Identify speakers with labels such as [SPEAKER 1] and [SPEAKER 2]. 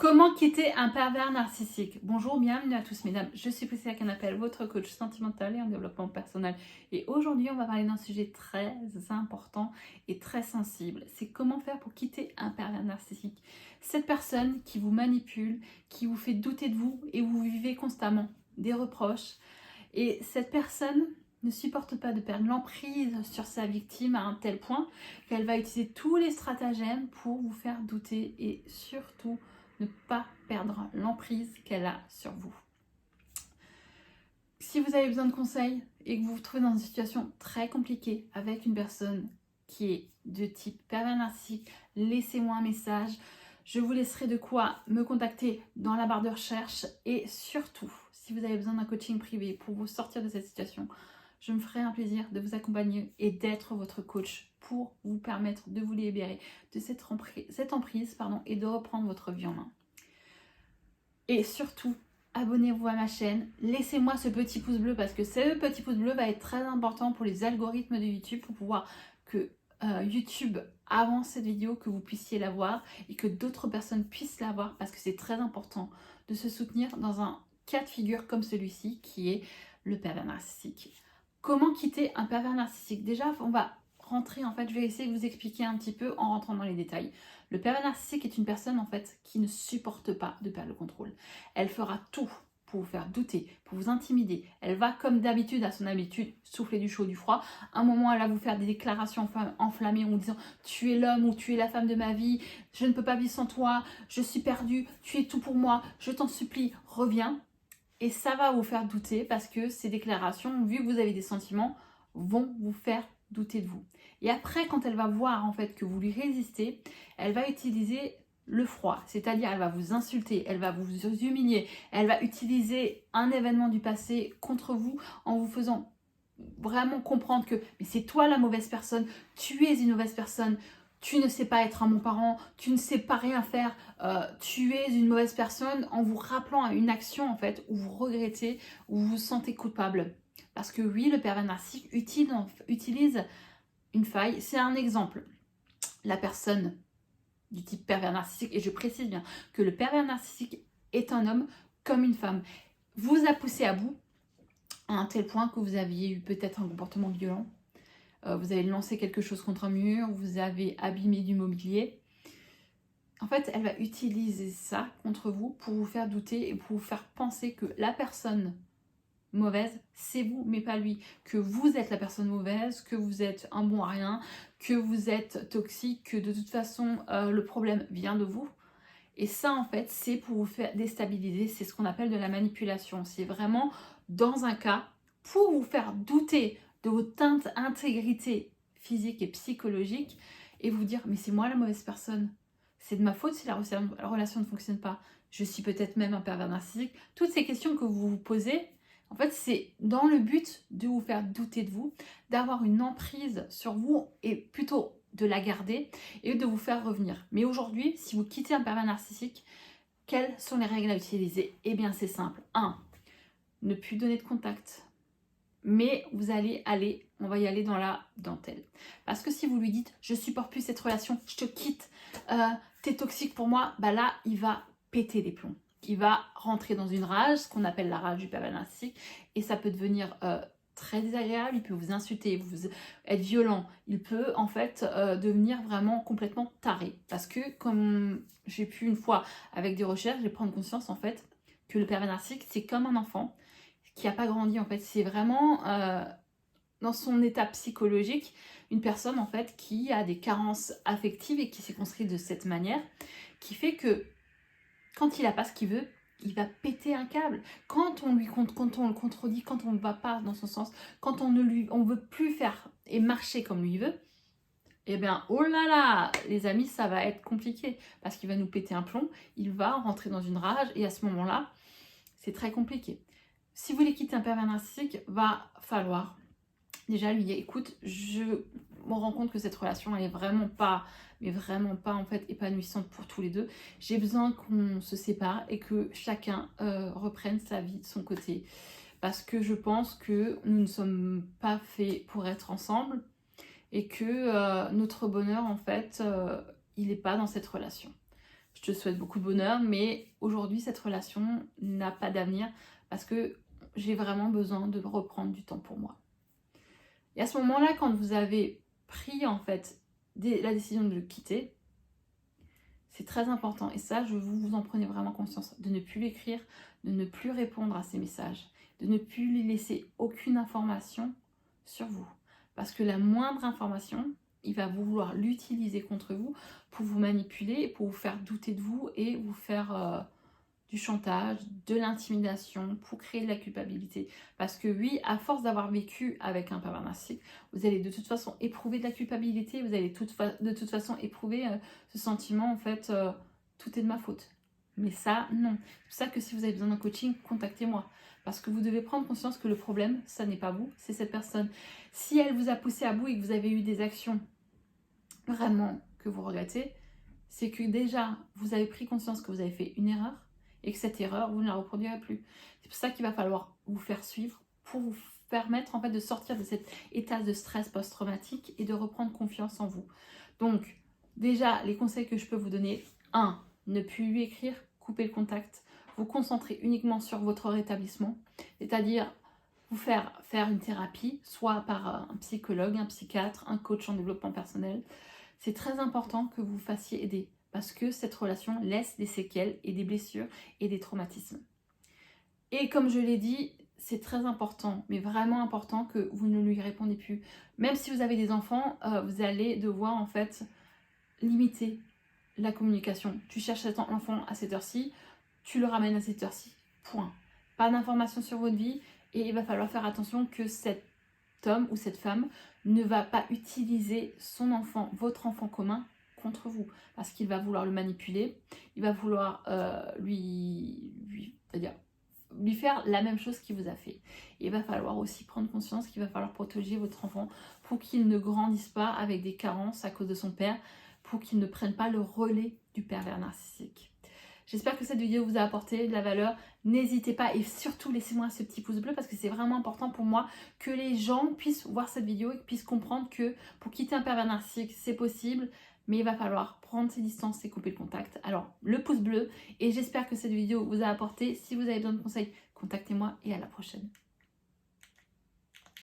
[SPEAKER 1] Comment quitter un pervers narcissique? Bonjour, bienvenue à tous mesdames, je suis Priscilla Canapel, votre coach sentimental et en développement personnel. Et aujourd'hui, on va parler d'un sujet très important et très sensible. C'est comment faire pour quitter un pervers narcissique. Cette personne qui vous manipule, qui vous fait douter de vous et vous vivez constamment des reproches. Et cette personne ne supporte pas de perdre l'emprise sur sa victime à un tel point qu'elle va utiliser tous les stratagèmes pour vous faire douter et surtout ne pas perdre l'emprise qu'elle a sur vous. Si vous avez besoin de conseils et que vous vous trouvez dans une situation très compliquée avec une personne qui est de type pervers narcissique, laissez-moi un message. Je vous laisserai de quoi me contacter dans la barre de recherche et surtout, si vous avez besoin d'un coaching privé pour vous sortir de cette situation, je me ferai un plaisir de vous accompagner et d'être votre coach pour vous permettre de vous libérer de cette emprise et de reprendre votre vie en main. Et surtout, abonnez-vous à ma chaîne, laissez-moi ce petit pouce bleu parce que ce petit pouce bleu va être très important pour les algorithmes de YouTube pour pouvoir que YouTube avance cette vidéo, que vous puissiez la voir et que d'autres personnes puissent la voir parce que c'est très important de se soutenir dans un cas de figure comme celui-ci qui est le pervers narcissique. Comment quitter un pervers narcissique? Déjà, on va rentrer, je vais essayer de vous expliquer un petit peu en rentrant dans les détails. Le pervers narcissique est une personne qui ne supporte pas de perdre le contrôle. Elle fera tout pour vous faire douter, pour vous intimider. Elle va, comme d'habitude, à son habitude, souffler du chaud, du froid. À un moment, elle va vous faire des déclarations enflammées en vous disant « Tu es l'homme ou tu es la femme de ma vie, je ne peux pas vivre sans toi, je suis perdue, tu es tout pour moi, je t'en supplie, reviens ». Et ça va vous faire douter parce que ces déclarations, vu que vous avez des sentiments, vont vous faire douter de vous. Et après, quand elle va voir que vous lui résistez, elle va utiliser le froid, c'est-à-dire elle va vous insulter, elle va vous humilier, elle va utiliser un événement du passé contre vous en vous faisant vraiment comprendre que mais c'est toi la mauvaise personne, tu es une mauvaise personne, tu ne sais pas être un bon parent, tu ne sais pas rien faire, tu es une mauvaise personne, en vous rappelant à une action où vous regrettez, où vous vous sentez coupable. Parce que oui, le pervers narcissique utilise une faille. C'est un exemple. La personne du type pervers narcissique, et je précise bien que le pervers narcissique est un homme comme une femme, vous a poussé à bout à un tel point que vous aviez eu peut-être un comportement violent, vous avez lancé quelque chose contre un mur, vous avez abîmé du mobilier. En fait, elle va utiliser ça contre vous pour vous faire douter et pour vous faire penser que la personne mauvaise, c'est vous, mais pas lui. Que vous êtes la personne mauvaise, que vous êtes un bon à rien, que vous êtes toxique, que de toute façon, le problème vient de vous. Et ça, c'est pour vous faire déstabiliser. C'est ce qu'on appelle de la manipulation. C'est vraiment dans un cas pour vous faire douter de votre intégrité physique et psychologique et vous dire, mais c'est moi la mauvaise personne. C'est de ma faute si la relation ne fonctionne pas. Je suis peut-être même un pervers narcissique. Toutes ces questions que vous vous posez, c'est dans le but de vous faire douter de vous, d'avoir une emprise sur vous et plutôt de la garder et de vous faire revenir. Mais aujourd'hui, si vous quittez un pervers narcissique, quelles sont les règles à utiliser? Eh bien, c'est simple. 1. Ne plus donner de contact. Mais vous allez on va y aller dans la dentelle. Parce que si vous lui dites, je supporte plus cette relation, je te quitte, t'es toxique pour moi, bah là, il va péter les plombs. Il va rentrer dans une rage, ce qu'on appelle la rage du pervers narcissique, et ça peut devenir très désagréable, il peut vous insulter, être violent, il peut devenir vraiment complètement taré. Parce que comme j'ai pu une fois avec des recherches, j'ai prendre conscience que le pervers narcissique c'est comme un enfant qui n'a pas grandi c'est vraiment dans son état psychologique une personne qui a des carences affectives et qui s'est construite de cette manière qui fait que quand il n'a pas ce qu'il veut, il va péter un câble. Quand on le contredit, quand on ne va pas dans son sens, quand on veut plus faire et marcher comme lui veut, eh bien, oh là là, les amis, ça va être compliqué parce qu'il va nous péter un plomb, il va rentrer dans une rage et à ce moment-là, c'est très compliqué. Si vous voulez quitter un pervers narcissique, va falloir déjà lui dire, écoute, je me rends compte que cette relation, elle est vraiment pas épanouissante pour tous les deux. J'ai besoin qu'on se sépare et que chacun reprenne sa vie de son côté. Parce que je pense que nous ne sommes pas faits pour être ensemble et que notre bonheur, il n'est pas dans cette relation. Je te souhaite beaucoup de bonheur, mais aujourd'hui, cette relation n'a pas d'avenir parce que j'ai vraiment besoin de reprendre du temps pour moi. Et à ce moment-là, quand vous avez pris en fait la décision de le quitter, c'est très important. Et ça, vous en prenez vraiment conscience. De ne plus l'écrire, de ne plus répondre à ses messages, de ne plus lui laisser aucune information sur vous. Parce que la moindre information, il va vouloir l'utiliser contre vous pour vous manipuler, pour vous faire douter de vous et vous faire du chantage, de l'intimidation, pour créer de la culpabilité. Parce que oui, à force d'avoir vécu avec un pervers narcissique, vous allez de toute façon éprouver de la culpabilité, vous allez de toute façon éprouver ce sentiment, en fait, tout est de ma faute. Mais ça, non. C'est pour ça que si vous avez besoin d'un coaching, contactez-moi. Parce que vous devez prendre conscience que le problème, ça n'est pas vous, c'est cette personne. Si elle vous a poussé à bout et que vous avez eu des actions vraiment que vous regrettez, c'est que déjà, vous avez pris conscience que vous avez fait une erreur, et que cette erreur, vous ne la reproduirez plus. C'est pour ça qu'il va falloir vous faire suivre pour vous permettre en fait de sortir de cet état de stress post-traumatique et de reprendre confiance en vous. Donc, déjà, les conseils que je peux vous donner, 1. Ne plus lui écrire, couper le contact, vous concentrer uniquement sur votre rétablissement, c'est-à-dire vous faire une thérapie, soit par un psychologue, un psychiatre, un coach en développement personnel. C'est très important que vous vous fassiez aider parce que cette relation laisse des séquelles et des blessures et des traumatismes. Et comme je l'ai dit, c'est très important, mais vraiment important que vous ne lui répondez plus. Même si vous avez des enfants, vous allez devoir en fait limiter la communication. Tu cherches l'enfant à cette heure-ci, tu le ramènes à cette heure-ci, point. Pas d'informations sur votre vie et il va falloir faire attention que cet homme ou cette femme ne va pas utiliser son enfant, votre enfant commun, contre vous. Parce qu'il va vouloir le manipuler, il va vouloir lui faire la même chose qu'il vous a fait. Et il va falloir aussi prendre conscience qu'il va falloir protéger votre enfant pour qu'il ne grandisse pas avec des carences à cause de son père, pour qu'il ne prenne pas le relais du pervers narcissique. J'espère que cette vidéo vous a apporté de la valeur. N'hésitez pas et surtout laissez-moi ce petit pouce bleu parce que c'est vraiment important pour moi que les gens puissent voir cette vidéo et puissent comprendre que pour quitter un pervers narcissique, c'est possible, mais il va falloir prendre ses distances et couper le contact. Alors, le pouce bleu et j'espère que cette vidéo vous a apporté. Si vous avez besoin de conseils, contactez-moi et à la prochaine.